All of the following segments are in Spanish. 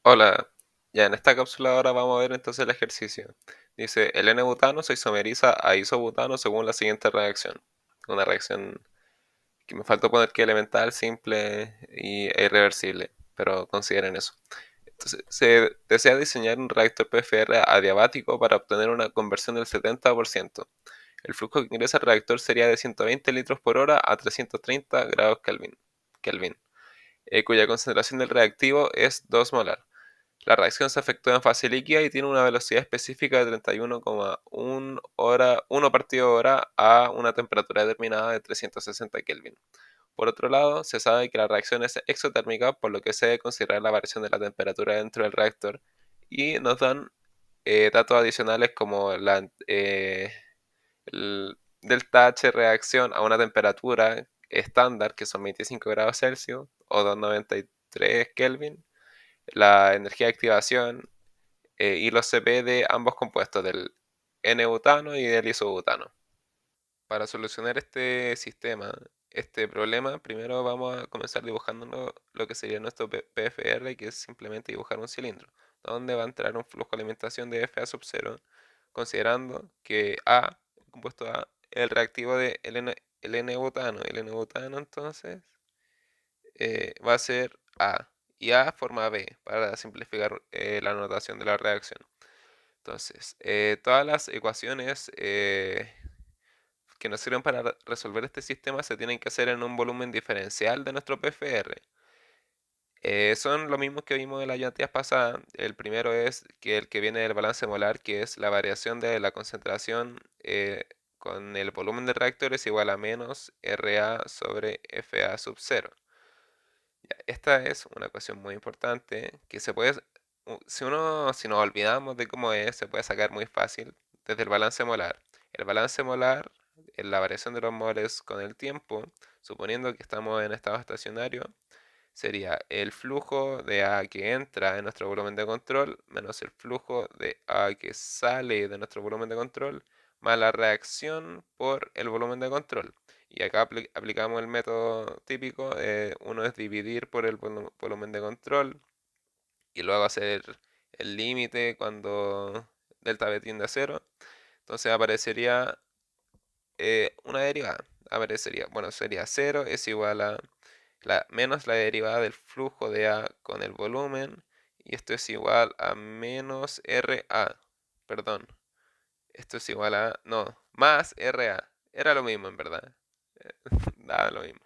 Hola, ya en esta cápsula ahora vamos a ver entonces el ejercicio. Dice, el N-butano se isomeriza a isobutano según la siguiente reacción. Una reacción que me faltó poner que elemental, simple e irreversible, pero consideren eso. Entonces, se desea diseñar un reactor PFR adiabático para obtener una conversión del 70%. El flujo que ingresa al reactor sería de 120 litros por hora a 330 grados Kelvin, cuya concentración del reactivo es 2 molar. La reacción se efectúa en fase líquida y tiene una velocidad específica de 31,1 partido hora a una temperatura determinada de 360 Kelvin. Por otro lado, se sabe que la reacción es exotérmica, por lo que se debe considerar la variación de la temperatura dentro del reactor, y nos dan datos adicionales como el delta H reacción a una temperatura estándar, que son 25 grados Celsius o 293 Kelvin, la energía de activación y los CP de ambos compuestos, del N-butano y del isobutano. Para solucionar este sistema, este problema, primero vamos a comenzar dibujando lo que sería nuestro PFR, que es simplemente dibujar un cilindro, donde va a entrar un flujo de alimentación de Fa sub 0, considerando que A, el compuesto A, es el reactivo de el N-butano. El N-butano entonces va a ser A, y A forma B, para simplificar la notación de la reacción. Entonces, todas las ecuaciones que nos sirven para resolver este sistema se tienen que hacer en un volumen diferencial de nuestro PFR. Son los mismos que vimos en la llantilla pasada. El primero es que el que viene del balance molar, que es la variación de la concentración con el volumen del reactor es igual a menos RA sobre FA sub 0. Esta es una ecuación muy importante que se puede, si nos olvidamos de cómo es, se puede sacar muy fácil desde el balance molar. El balance molar es la variación de los moles con el tiempo, suponiendo que estamos en estado estacionario, sería el flujo de A que entra en nuestro volumen de control menos el flujo de A que sale de nuestro volumen de control más la reacción por el volumen de control. Y acá aplicamos el método típico, uno es dividir por el volumen de control y luego hacer el límite cuando delta B tiende a cero. Entonces aparecería una derivada. Aparecería, bueno, sería cero es igual a menos la derivada del flujo de A con el volumen, y esto es igual a menos RA, perdón, esto es igual a, no, más RA, era lo mismo en verdad, nada lo mismo.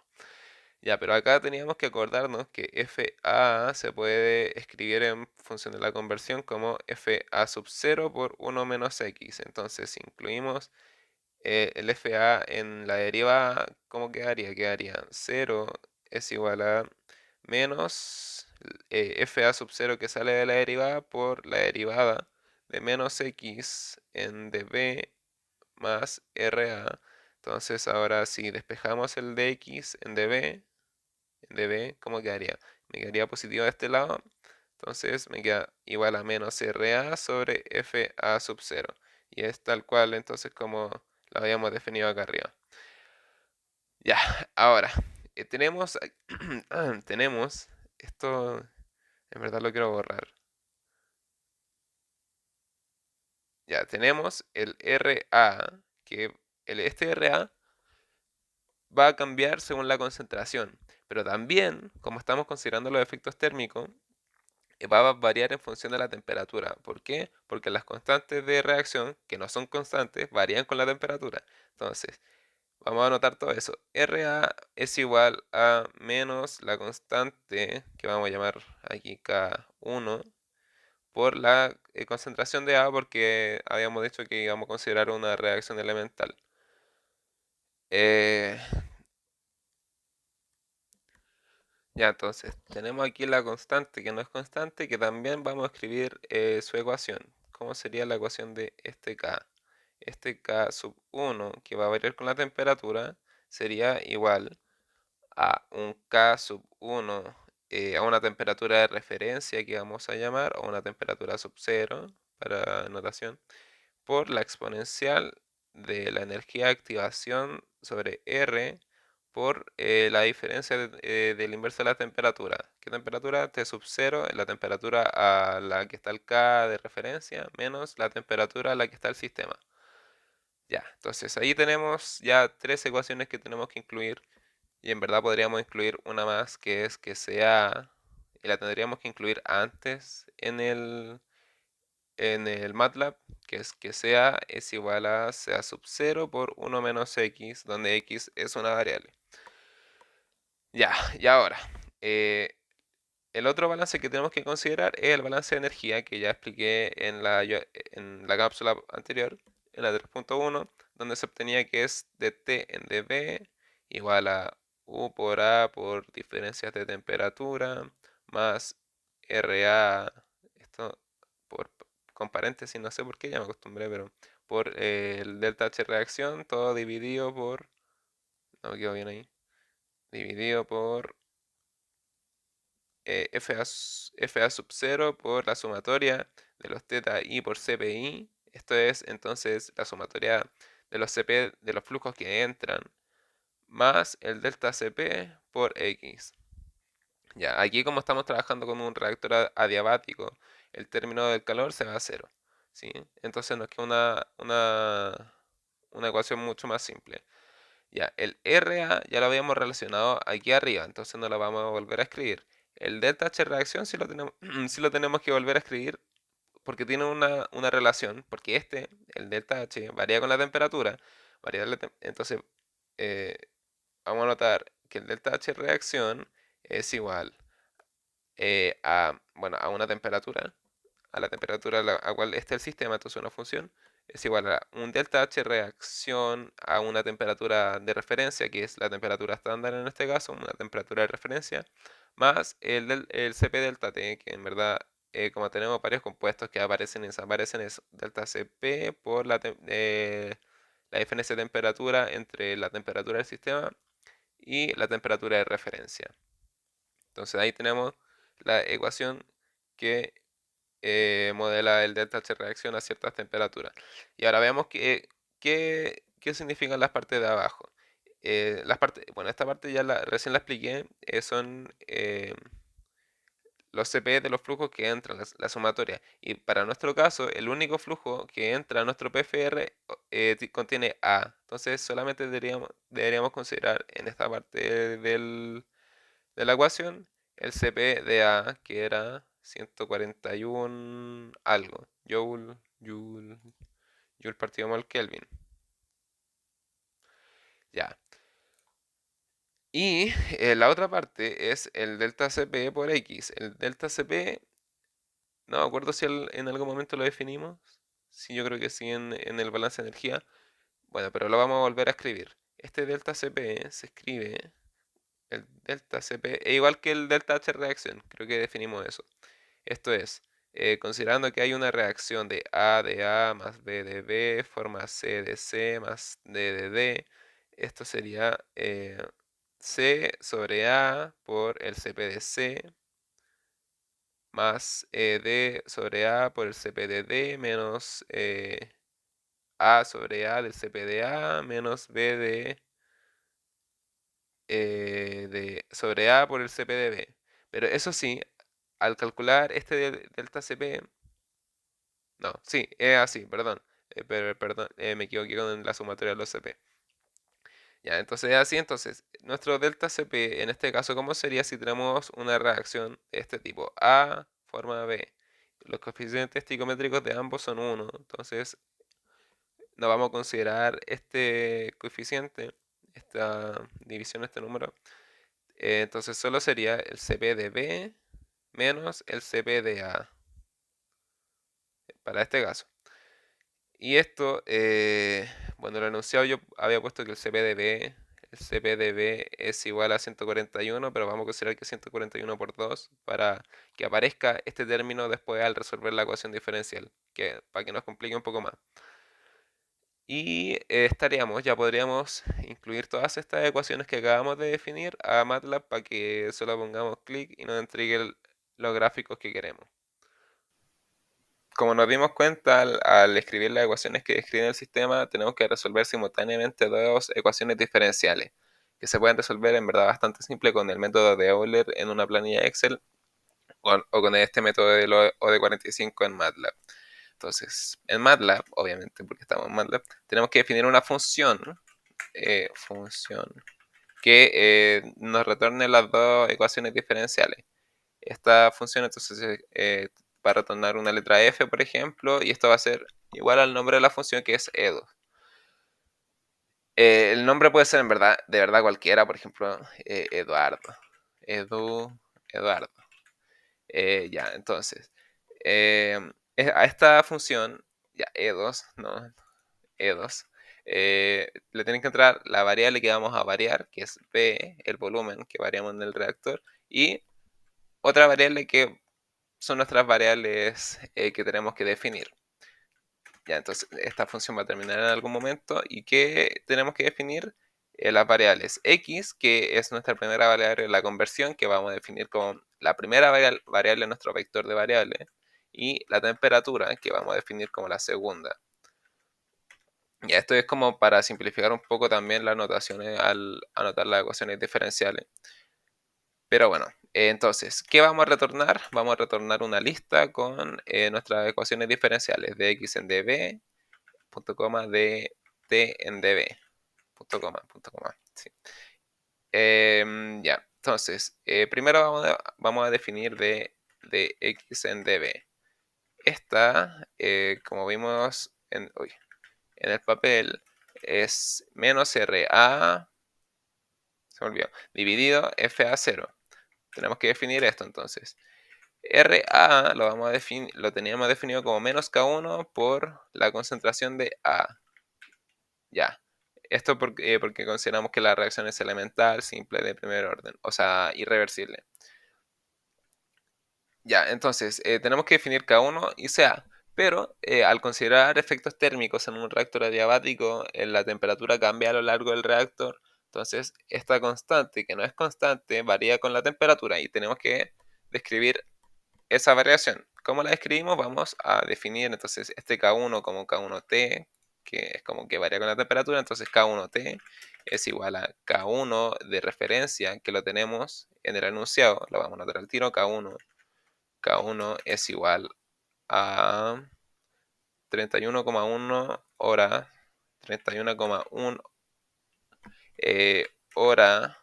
Ya, pero acá teníamos que acordarnos que FA se puede escribir en función de la conversión como FA sub 0 por 1 menos X. Entonces, si incluimos el FA en la derivada, ¿cómo quedaría? Quedaría 0 es igual a menos FA sub 0 que sale de la derivada por la derivada de menos X en dB más RA. Entonces ahora si despejamos el dx en dB, ¿cómo quedaría? Me quedaría positivo de este lado. Entonces me queda igual a menos RA sobre FA sub 0. Y es tal cual entonces como lo habíamos definido acá arriba. Ya, ahora, tenemos, tenemos, esto en verdad lo quiero borrar. Ya, tenemos el RA, que este RA va a cambiar según la concentración, pero también, como estamos considerando los efectos térmicos, va a variar en función de la temperatura. ¿Por qué? Porque las constantes de reacción, que no son constantes, varían con la temperatura. Entonces, vamos a anotar todo eso. RA es igual a menos la constante, que vamos a llamar aquí K1, por la concentración de A, porque habíamos dicho que íbamos a considerar una reacción elemental. Eh, ya, entonces, tenemos aquí la constante que no es constante, que también vamos a escribir su ecuación. ¿Cómo sería la ecuación de este K? Este K sub 1, que va a variar con la temperatura, sería igual a un K sub 1 a una temperatura de referencia que vamos a llamar, o una temperatura sub 0 para notación, por la exponencial de la energía de activación sobre R por la diferencia del inverso de la temperatura. ¿Qué temperatura? T sub 0, la temperatura a la que está el K de referencia, menos la temperatura a la que está el sistema. Ya, entonces ahí tenemos ya tres ecuaciones que tenemos que incluir. Y en verdad podríamos incluir una más que es que sea, y la tendríamos que incluir antes en el MATLAB, que es que sea es igual a sea sub 0 por 1 menos x, donde x es una variable. Ya, y ahora, eh, el otro balance que tenemos que considerar es el balance de energía que ya expliqué en la cápsula anterior, en la 3.1, donde se obtenía que es de T en dB igual a U por A por diferencias de temperatura más RA, esto por, con paréntesis, no sé por qué, ya me acostumbré, pero por el delta H reacción, todo dividido por, no me quedo bien ahí, dividido por FA sub 0 por la sumatoria de los θ i por CPI. Esto es entonces la sumatoria de los CP de los flujos que entran más el delta CP por X. Ya, aquí como estamos trabajando con un reactor adiabático, el término del calor se va a cero. ¿Sí? Entonces nos queda una ecuación mucho más simple. Ya, el RA ya lo habíamos relacionado aquí arriba, entonces no lo vamos a volver a escribir. El delta H reacción sí lo tenemos, sí lo tenemos que volver a escribir porque tiene una relación, porque el delta H, varía con la temperatura, entonces eh, vamos a notar que el delta H reacción es igual bueno, a una temperatura, a la temperatura a la cual está el sistema, entonces una función, es igual a un delta H reacción a una temperatura de referencia, que es la temperatura estándar en este caso, una temperatura de referencia, más el Cp delta T, que en verdad, como tenemos varios compuestos que aparecen y desaparecen, es delta Cp por la diferencia de temperatura entre la temperatura del sistema y la temperatura de referencia. Entonces ahí tenemos la ecuación que modela el delta H reacción a ciertas temperaturas. Y ahora veamos qué significan las partes de abajo. Bueno, esta parte ya recién la expliqué, son los CP de los flujos que entran, la sumatoria. Y para nuestro caso, el único flujo que entra a nuestro PFR contiene A. Entonces solamente deberíamos considerar en esta parte de la ecuación el CP de A, que era 141 algo, Joule partido mol Kelvin. Ya. Y la otra parte es el delta CP por X. El delta CP, no me acuerdo si en algún momento lo definimos. Sí, yo creo que sí en el balance de energía. Bueno, pero lo vamos a volver a escribir. Este delta CP se escribe, el delta CP, es igual que el delta H reacción, creo que definimos eso. Esto es, considerando que hay una reacción de A más B de B forma C de C más D de D, esto sería C sobre A por el CP de C más D sobre A por el CP de D menos A sobre A del CP de A menos B sobre A por el CP de B. Pero eso sí, al calcular este delta CP, no, sí, es así, perdón. Pero, perdón, me equivoqué con la sumatoria de los CP. Ya, entonces es así, entonces, nuestro delta CP, en este caso, ¿cómo sería si tenemos una reacción de este tipo? A forma B. Los coeficientes esticométricos de ambos son 1, entonces no vamos a considerar este coeficiente, esta división, este número. Entonces solo sería el CP de B menos el CP de A, para este caso. Y esto, bueno, lo enunciado yo había puesto que el CP de B es igual a 141, pero vamos a considerar que es 141 por 2 para que aparezca este término después al resolver la ecuación diferencial, para que nos complique un poco más. Y ya podríamos incluir todas estas ecuaciones que acabamos de definir a MATLAB para que solo pongamos clic y nos entregue los gráficos que queremos. Como nos dimos cuenta al escribir las ecuaciones que describen el sistema, tenemos que resolver simultáneamente dos ecuaciones diferenciales. que se pueden resolver en verdad bastante simple con el método de Euler en una planilla Excel o con este método de OD45 en MATLAB. Entonces, en MATLAB, obviamente, porque estamos en MATLAB, tenemos que definir una función que nos retorne las dos ecuaciones diferenciales. Esta función entonces va a retornar una letra f, por ejemplo, y esto va a ser igual al nombre de la función, que es edu. El nombre puede ser de verdad cualquiera, por ejemplo, Eduardo. Eduardo. Ya, entonces, a esta función, ya, E2, ¿no? E2, le tienen que entrar la variable que vamos a variar, que es B, el volumen que variamos en el reactor, y otra variable que son nuestras variables que tenemos que definir. Ya, entonces esta función va a terminar en algún momento y que tenemos que definir las variables x, que es nuestra primera variable de la conversión, que vamos a definir como la primera variable de nuestro vector de variables, y la temperatura, que vamos a definir como la segunda. Ya, esto es como para simplificar un poco también las notaciones al anotar las ecuaciones diferenciales. Pero bueno, entonces, ¿qué vamos a retornar? Vamos a retornar una lista con nuestras ecuaciones diferenciales de x en db, punto coma, de t en db, punto coma, sí. Ya, entonces, primero vamos a definir de x en db. Esta, como vimos en el papel, es menos RA, se me olvidó, dividido FA0. Tenemos que definir esto entonces. RA lo teníamos definido como menos K1 por la concentración de A. Ya. Esto porque consideramos que la reacción es elemental, simple, de primer orden, o sea, irreversible. Ya, entonces, tenemos que definir K1 y CA, pero al considerar efectos térmicos en un reactor adiabático, la temperatura cambia a lo largo del reactor, entonces esta constante, que no es constante, varía con la temperatura y tenemos que describir esa variación. ¿Cómo la describimos? Vamos a definir entonces este K1 como K1T, que es como que varía con la temperatura, entonces K1T es igual a K1 de referencia, que lo tenemos en el enunciado, lo vamos a notar al tiro, K1 es igual a 31,1 horas, 31,1 hora,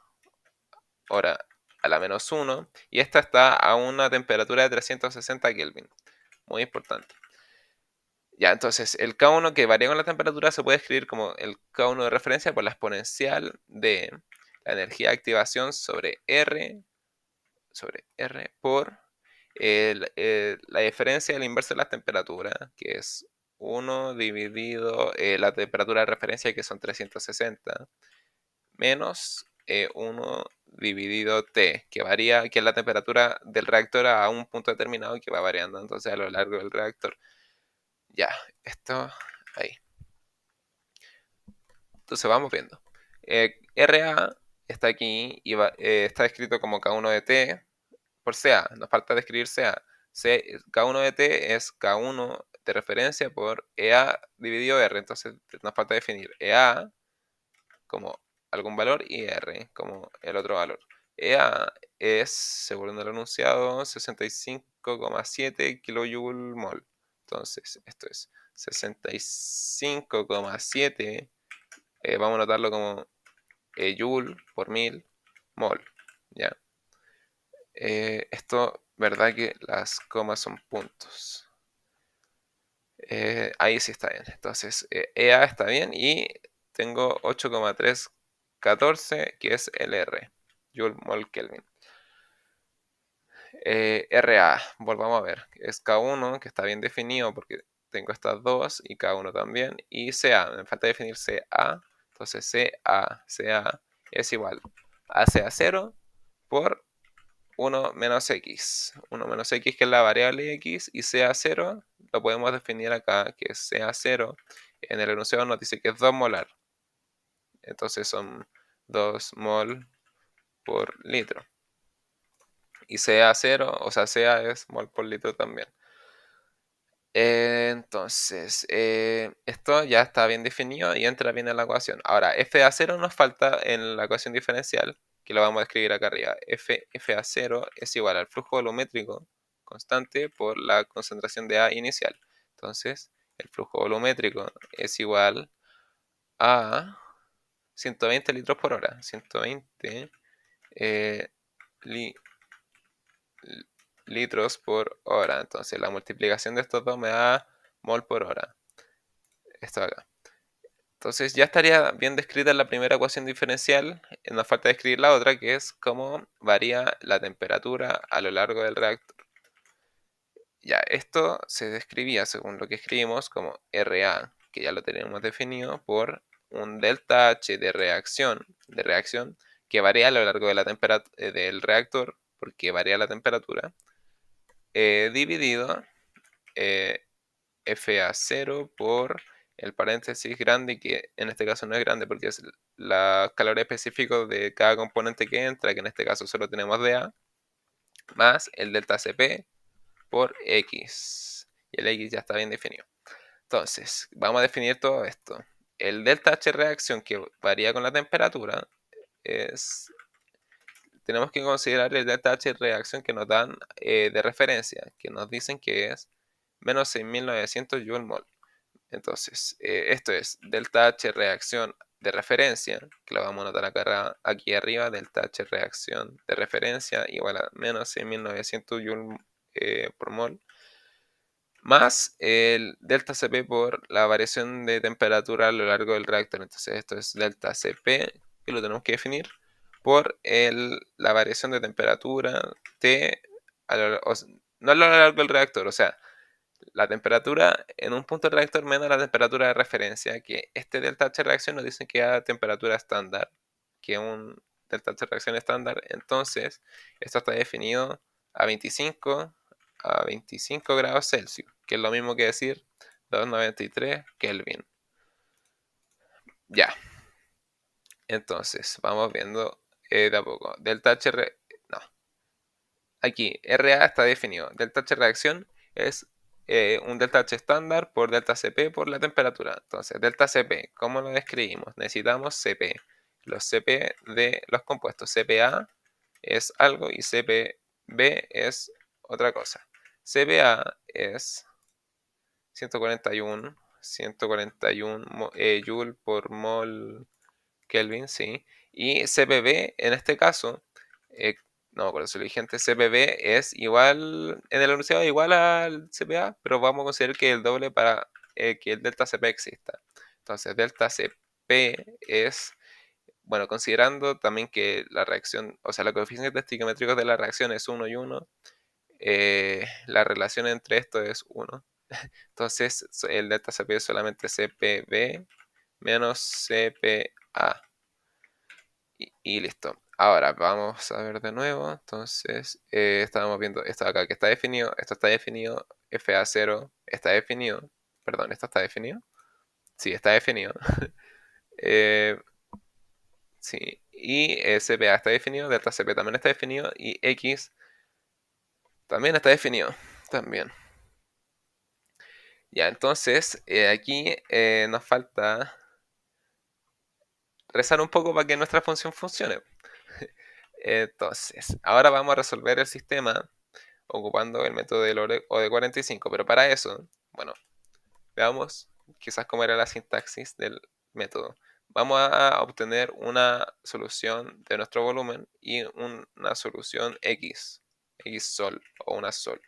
hora a la menos 1, y esta está a una temperatura de 360 Kelvin. Muy importante. Ya, entonces el K1 que varía con la temperatura se puede escribir como el K1 de referencia por la exponencial de la energía de activación sobre R por la diferencia de la inversa de la temperatura, que es 1 dividido la temperatura de referencia, que son 360, menos 1 dividido T, que varía, que es la temperatura del reactor a un punto determinado y que va variando entonces a lo largo del reactor. Ya, esto ahí. Entonces vamos viendo. RA está aquí y está escrito como K1 de T por CA. Nos falta describir CA. K1 de T es K1 de referencia por EA dividido R. Entonces nos falta definir EA como algún valor y R como el otro valor. EA es, según el enunciado, 65,7 kJ mol. Entonces, esto es 65,7, vamos a notarlo como joule por 1000 mol. ¿Ya? Esto, verdad que las comas son puntos. Ahí sí está bien. Entonces, EA está bien y tengo 8,314, que es el R, Joule mol Kelvin. RA, volvamos a ver, es K1, que está bien definido porque tengo estas dos, y K1 también, y CA, me falta definir CA, entonces CA es igual a CA0 por 1 menos X, 1 menos X, que es la variable X, y CA0 lo podemos definir acá, que es CA0, en el enunciado nos dice que es 2 molar, entonces son 2 mol por litro. Y CA0, o sea, CA es mol por litro también. Entonces, esto ya está bien definido y entra bien en la ecuación. Ahora, f a 0 nos falta en la ecuación diferencial, que lo vamos a escribir acá arriba. F a 0 es igual al flujo volumétrico constante por la concentración de A inicial. Entonces, el flujo volumétrico es igual a 120 litros por hora. 120 eh, li- litros por hora. Entonces, la multiplicación de estos dos me da mol por hora. Esto de acá. Entonces ya estaría bien descrita la primera ecuación diferencial. Nos falta describir la otra, que es cómo varía la temperatura a lo largo del reactor. Ya, esto se describía, según lo que escribimos, como RA, que ya lo tenemos definido, por un delta H de reacción que varía a lo largo de la del reactor, porque varía la temperatura, dividido eh, FA0 por el paréntesis grande, que en este caso no es grande porque es la calor específico de cada componente que entra, que en este caso solo tenemos dA, más el delta Cp por X. Y el X ya está bien definido. Entonces, vamos a definir todo esto. El delta H reacción que varía con la temperatura es... Tenemos que considerar el delta H reacción que nos dan de referencia, que nos dicen que es menos 6900 Joule mol. Entonces, esto es delta H reacción de referencia, que lo vamos a notar acá, aquí arriba, delta H reacción de referencia igual a menos 6900 Joule por mol, más el delta Cp por la variación de temperatura a lo largo del reactor. Entonces, esto es delta Cp, que lo tenemos que definir, por la variación de temperatura T, no a lo largo del reactor, o sea, la temperatura en un punto del reactor menos la temperatura de referencia, que este delta H reacción nos dice que a temperatura estándar, que un delta H reacción estándar. Entonces, esto está definido a 25 grados Celsius, que es lo mismo que decir 293 Kelvin. Ya, entonces, vamos viendo de a poco. Delta H, no, aquí, RA está definido. Delta H reacción es un delta H estándar por delta Cp por la temperatura. Entonces, delta Cp, ¿cómo lo describimos? Necesitamos Cp. Los Cp de los compuestos. Cpa es algo y Cpb es otra cosa. Cpa es 141 Joule por mol Kelvin, sí. Y CPB, en este caso, eh, no, por eso lo dije antes, CPB es igual, en el enunciado igual al CPA, pero vamos a considerar que el doble para que el delta Cp exista. Entonces, delta Cp es, bueno, considerando también que la reacción, o sea, los coeficientes estequiométricos de la reacción es 1 y 1, la relación entre esto es 1. Entonces, el delta Cp es solamente CPB menos CPA. Y listo. Ahora vamos a ver de nuevo. Entonces, estábamos viendo esto de acá que está definido. Esto está definido. FA0 está definido. Perdón, ¿esto está definido? Sí, está definido. Eh, sí. Y CPA está definido. Delta CP también está definido. Y X también está definido. También. Ya, entonces, aquí nos falta rezar un poco para que nuestra función funcione. Entonces, ahora vamos a resolver el sistema ocupando el método del OD45, pero para eso, bueno, veamos quizás cómo era la sintaxis del método. Vamos a obtener una solución de nuestro volumen y una solución X sol o una sol.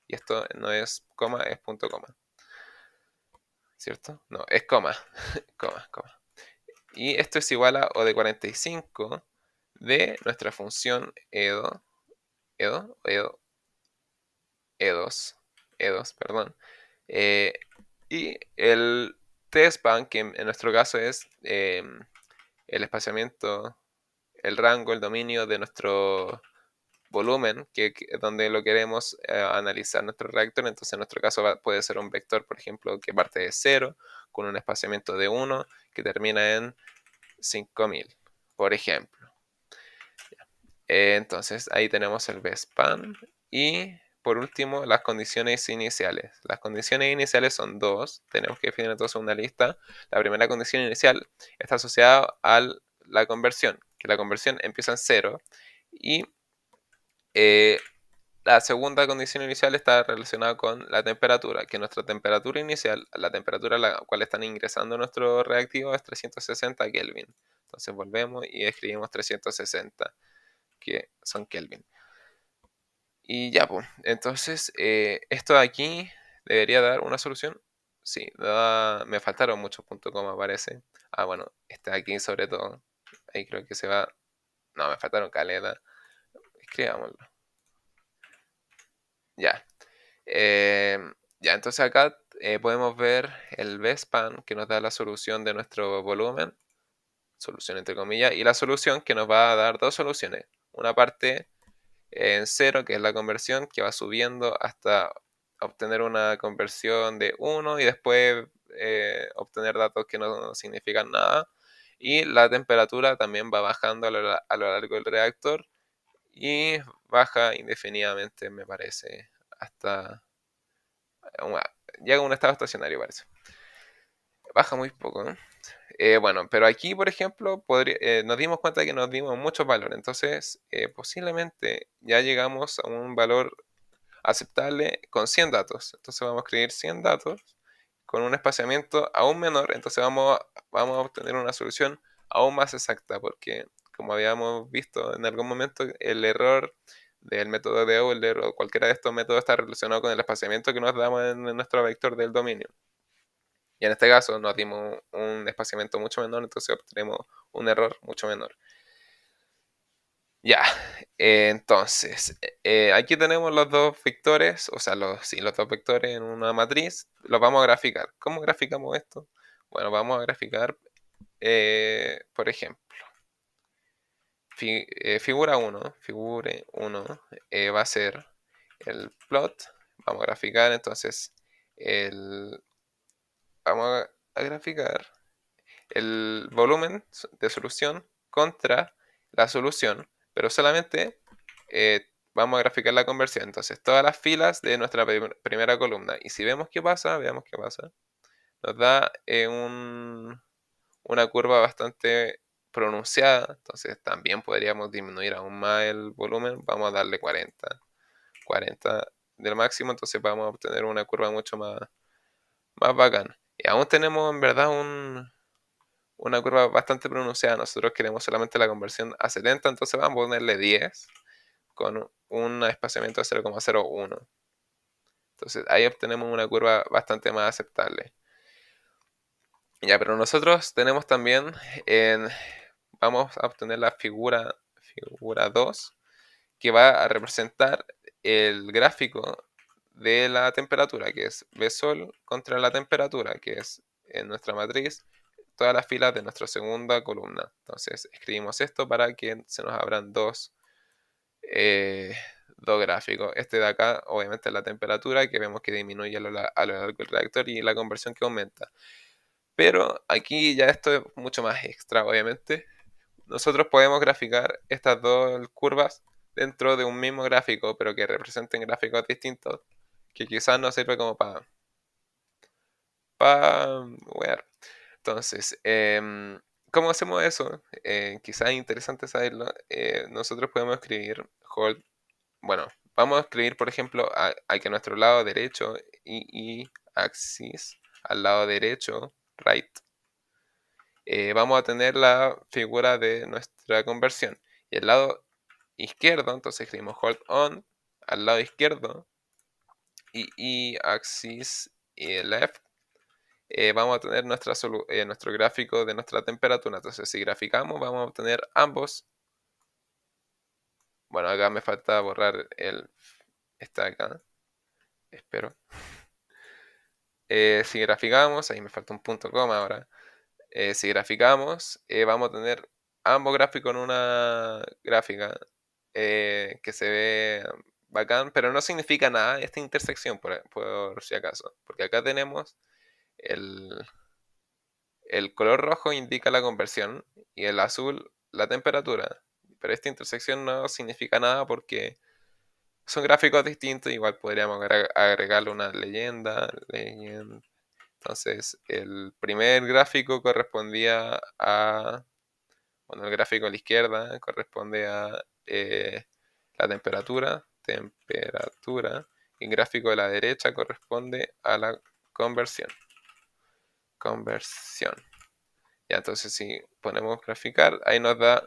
Y esto no es coma, es punto coma. ¿Cierto? No, es coma, coma. Y esto es igual a OD45 de nuestra función E2, perdón. Eh, y el T-span, que en nuestro caso es el espaciamiento, el rango, el dominio de nuestro volumen, donde lo queremos analizar nuestro reactor. Entonces en nuestro caso puede ser un vector, por ejemplo, que parte de 0, con un espaciamiento de 1, que termina en 5000, por ejemplo. Entonces ahí tenemos el V-span y por último, las condiciones iniciales. Las condiciones iniciales son dos. Tenemos que definir entonces una lista. La primera condición inicial está asociada a la conversión, que la conversión empieza en cero. Y eh, la segunda condición inicial está relacionada con la temperatura, que nuestra temperatura inicial, la temperatura a la cual están ingresando nuestros reactivos es 360 Kelvin. Entonces volvemos y escribimos 360, que son Kelvin. Y ya, pues, entonces esto de aquí debería dar una solución. Sí, me faltaron muchos puntos coma parece. Ah, bueno, este de aquí sobre todo. Ahí creo que se va. No, me faltaron caleta. Escribámoslo. Ya. Eh, ya, entonces acá podemos ver el VSPAN que nos da la solución de nuestro volumen. Solución entre comillas. Y la solución que nos va a dar dos soluciones. Una parte en cero, que es la conversión, que va subiendo hasta obtener una conversión de 1 y después obtener datos que no significan nada. Y la temperatura también va bajando a lo largo del reactor y baja indefinidamente, me parece, hasta llega a un estado estacionario, parece. Baja muy poco, ¿no? Bueno, pero aquí, por ejemplo, nos dimos cuenta de que nos dimos muchos valores. Entonces, posiblemente ya llegamos a un valor aceptable con 100 datos. Entonces vamos a escribir 100 datos con un espaciamiento aún menor. Entonces vamos a obtener una solución aún más exacta, porque como habíamos visto en algún momento, el error del método de Euler o cualquiera de estos métodos está relacionado con el espaciamiento que nos damos en nuestro vector del dominio. Y en este caso nos dimos un espaciamiento mucho menor, entonces obtenemos un error mucho menor. Ya, entonces, aquí tenemos los dos vectores, o sea, los dos vectores en una matriz, los vamos a graficar. ¿Cómo graficamos esto? Bueno, vamos a graficar, por ejemplo, figura 1 va a ser el plot, vamos a graficar entonces, vamos a graficar el volumen de solución contra la solución, pero solamente vamos a graficar la conversión. Entonces, todas las filas de nuestra primera columna. Y si vemos qué pasa, veamos qué pasa. Nos da una curva bastante pronunciada. Entonces, también podríamos disminuir aún más el volumen. Vamos a darle 40 del máximo. Entonces, vamos a obtener una curva mucho más bacana. Y aún tenemos en verdad una curva bastante pronunciada. Nosotros queremos solamente la conversión a 70, entonces vamos a ponerle 10 con un espaciamiento de 0,01. Entonces ahí obtenemos una curva bastante más aceptable. Ya, pero nosotros tenemos también, vamos a obtener la figura 2, que va a representar el gráfico de la temperatura, que es V sol contra la temperatura, que es en nuestra matriz todas las filas de nuestra segunda columna. Entonces escribimos esto para que se nos abran eh, dos gráficos. Este de acá, obviamente, es la temperatura, que vemos que disminuye a lo largo del reactor y la conversión que aumenta. Pero aquí ya esto es mucho más extra, obviamente. Nosotros podemos graficar estas dos curvas dentro de un mismo gráfico, pero que representen gráficos distintos, que quizás nos sirve como para wear. Entonces, ¿cómo hacemos eso? Quizás es interesante saberlo. Nosotros podemos escribir hold. Bueno, vamos a escribir, por ejemplo, a que nuestro lado derecho y axis, al lado derecho, right, vamos a tener la figura de nuestra conversión. Y el lado izquierdo, entonces escribimos hold on, al lado izquierdo, y axis y left, vamos a tener nuestro gráfico de nuestra temperatura. Entonces, si graficamos, vamos a obtener ambos. Bueno, acá me falta borrar esta acá. Espero. Si graficamos, ahí me falta un punto coma ahora. Si graficamos, vamos a tener ambos gráficos en una gráfica que se ve bacán, pero no significa nada esta intersección, por si acaso. Porque acá tenemos el, el color rojo indica la conversión y el azul la temperatura. Pero esta intersección no significa nada porque Son gráficos distintos, igual podríamos agregarle una leyenda. Entonces, el primer gráfico correspondía a, bueno, el gráfico a la izquierda corresponde a la temperatura, y el gráfico de la derecha corresponde a la conversión. Conversión. Ya, entonces si ponemos graficar, ahí nos da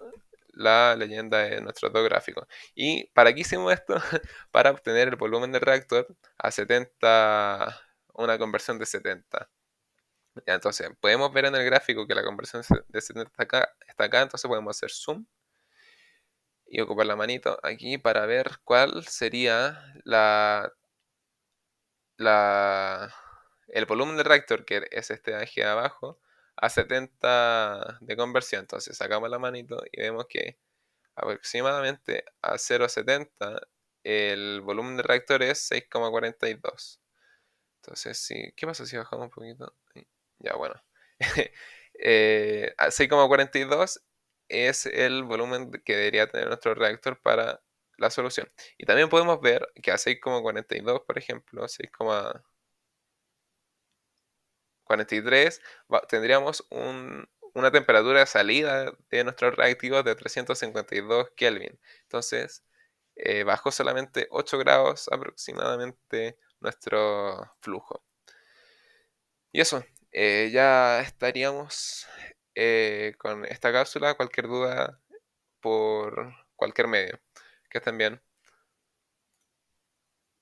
la leyenda de nuestros dos gráficos. ¿Y para qué hicimos esto? Para obtener el volumen del reactor a 70, una conversión de 70. Ya, entonces podemos ver en el gráfico que la conversión de 70 está acá, entonces podemos hacer zoom y ocupar la manito aquí para ver cuál sería la, el volumen del reactor, que es este de aquí abajo, a 70 de conversión. Entonces sacamos la manito y vemos que aproximadamente a 0,70 el volumen del reactor es 6,42. Entonces, sí, ¿qué pasa si bajamos un poquito? Ya, bueno. A 6,42 es el volumen que debería tener nuestro reactor para la solución. Y también podemos ver que a 6,42, por ejemplo, 6,43, tendríamos una temperatura de salida de nuestros reactivos de 352 Kelvin. Entonces, bajó solamente 8 grados aproximadamente nuestro flujo. Y eso, ya estaríamos con esta cápsula. Cualquier duda por cualquier medio. Que estén bien.